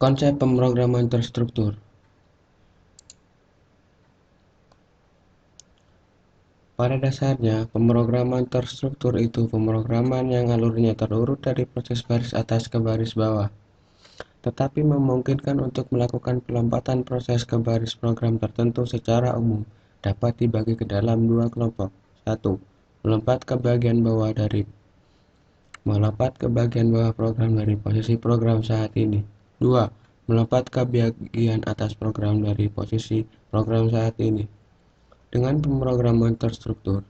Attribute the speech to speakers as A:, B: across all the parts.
A: Konsep pemrograman terstruktur. Pada dasarnya, pemrograman terstruktur itu pemrograman yang alurnya terurut dari proses baris atas ke baris bawah, tetapi memungkinkan untuk melakukan pelompatan proses ke baris program tertentu secara umum dapat dibagi ke dalam dua kelompok. 1. Melompat ke bagian bawah program dari posisi program saat ini. 2. Melompat ke bagian atas program dari posisi program saat ini. Dengan pemrograman terstruktur,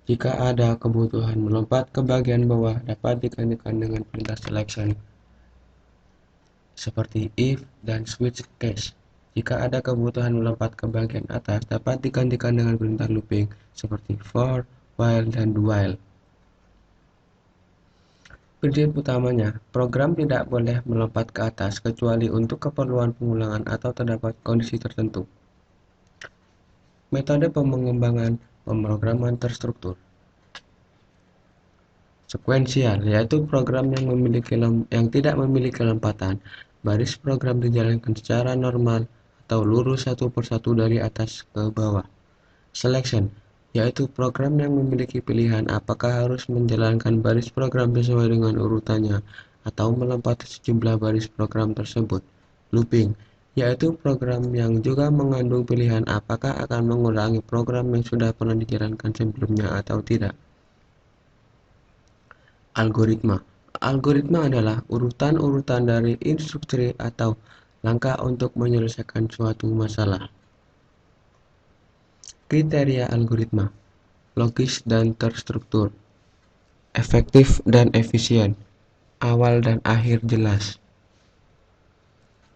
A: jika ada kebutuhan melompat ke bagian bawah dapat digantikan dengan perintah selection seperti if dan switch case. Jika ada kebutuhan melompat ke bagian atas dapat digantikan dengan perintah looping seperti for, while, dan do while. Prinsip utamanya, program tidak boleh melompat ke atas kecuali untuk keperluan pengulangan atau terdapat kondisi tertentu. Metode pengembangan pemrograman terstruktur. Sekuensial, yaitu program yang tidak memiliki lompatan. Baris program dijalankan secara normal atau lurus satu persatu dari atas ke bawah. Selection, yaitu program yang memiliki pilihan apakah harus menjalankan baris program sesuai dengan urutannya atau melompati sejumlah baris program tersebut. Looping, yaitu program yang juga mengandung pilihan apakah akan mengulangi program yang sudah pernah dijalankan sebelumnya atau tidak. Algoritma. Algoritma adalah urutan-urutan dari instruksi atau langkah untuk menyelesaikan suatu masalah. Kriteria algoritma: logis dan terstruktur, efektif dan efisien, awal dan akhir jelas.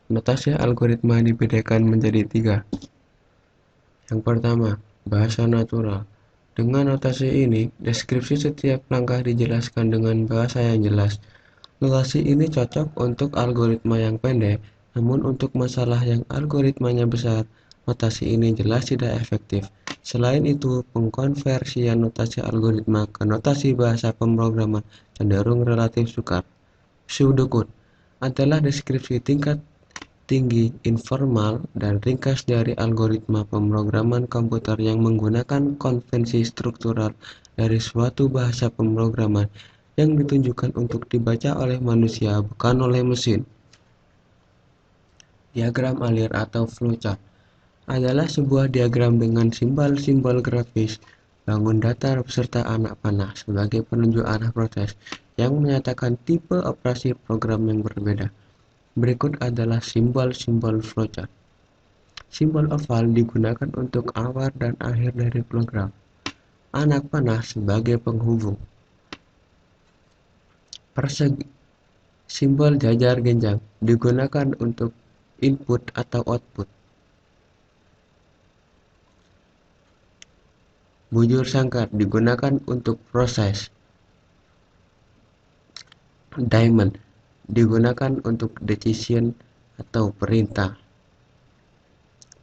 A: Notasi algoritma dibedakan menjadi 3. Yang pertama, bahasa natural. Dengan notasi ini, deskripsi setiap langkah dijelaskan dengan bahasa yang jelas. Notasi ini cocok untuk algoritma yang pendek, namun untuk masalah yang algoritmanya besar, notasi ini jelas tidak efektif. Selain itu, pengkonversian notasi algoritma ke notasi bahasa pemrograman cenderung relatif sukar. Pseudocode adalah deskripsi tingkat tinggi, informal, dan ringkas dari algoritma pemrograman komputer yang menggunakan konvensi struktural dari suatu bahasa pemrograman yang ditunjukkan untuk dibaca oleh manusia, bukan oleh mesin. Diagram alir atau flowchart adalah sebuah diagram dengan simbol-simbol grafis, bangun datar beserta anak panah sebagai penunjuk arah proses yang menyatakan tipe operasi program yang berbeda. Berikut adalah simbol-simbol flowchart. Simbol oval digunakan untuk awal dan akhir dari program. Anak panah sebagai penghubung. Persegi. Simbol jajar genjang digunakan untuk input atau output. Bujur sangkar digunakan untuk proses. Diamond digunakan untuk decision atau perintah.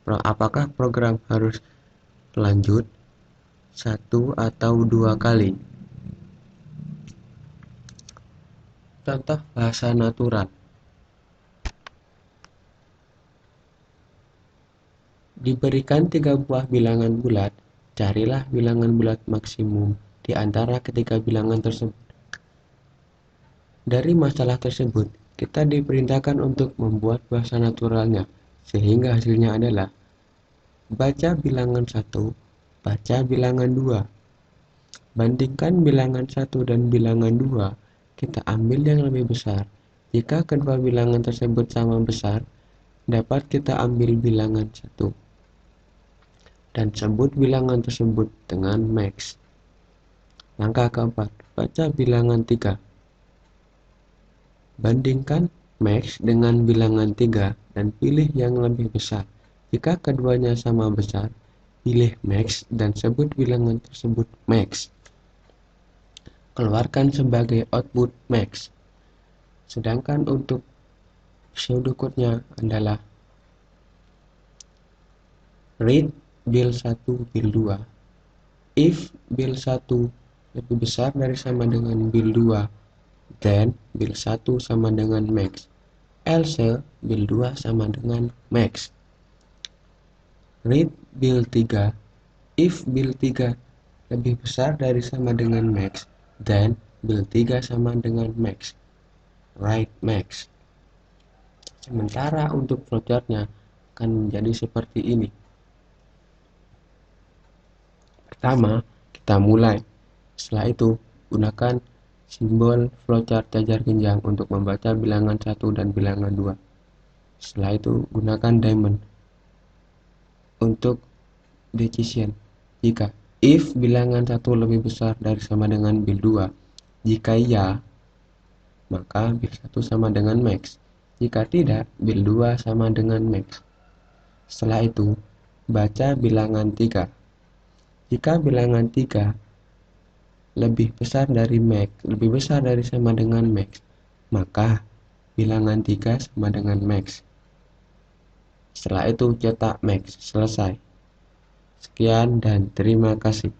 A: Apakah program harus lanjut 1 atau 2 kali? Contoh bahasa natural. Diberikan 3 buah bilangan bulat, carilah bilangan bulat maksimum di antara ketiga bilangan tersebut. Dari masalah tersebut, kita diperintahkan untuk membuat bahasa naturalnya, sehingga hasilnya adalah baca bilangan 1, baca bilangan 2. Bandingkan bilangan 1 dan bilangan 2, kita ambil yang lebih besar. Jika kedua bilangan tersebut sama besar, dapat kita ambil bilangan 1 dan sebut bilangan tersebut dengan max. Langkah keempat, baca bilangan 3. Bandingkan max dengan bilangan 3 dan pilih yang lebih besar. Jika keduanya sama besar, pilih max dan sebut bilangan tersebut max. Keluarkan sebagai output max. Sedangkan untuk pseudocode-nya adalah read bil 1 bil 2. If bil 1 lebih besar dari sama dengan bil 2, then bil 1 sama dengan max. else bil 2 sama dengan max. Read bil 3. If bil 3 lebih besar dari sama dengan max, then bil 3 sama dengan max. Write max. Sementara untuk flowchartnya akan menjadi seperti ini. Pertama, kita mulai. Setelah itu, gunakan simbol flowchart jajar genjang untuk membaca bilangan 1 dan bilangan 2. Setelah itu, gunakan diamond untuk decision. Jika if bilangan 1 lebih besar dari sama dengan bil 2, jika iya, maka bil 1 sama dengan max. Jika tidak, bil 2 sama dengan max. Setelah itu, baca bilangan 3. Jika bilangan 3 lebih besar dari max, lebih besar dari sama dengan max, maka bilangan 3 sama dengan max. Setelah itu cetak max. Selesai. Sekian dan terima kasih.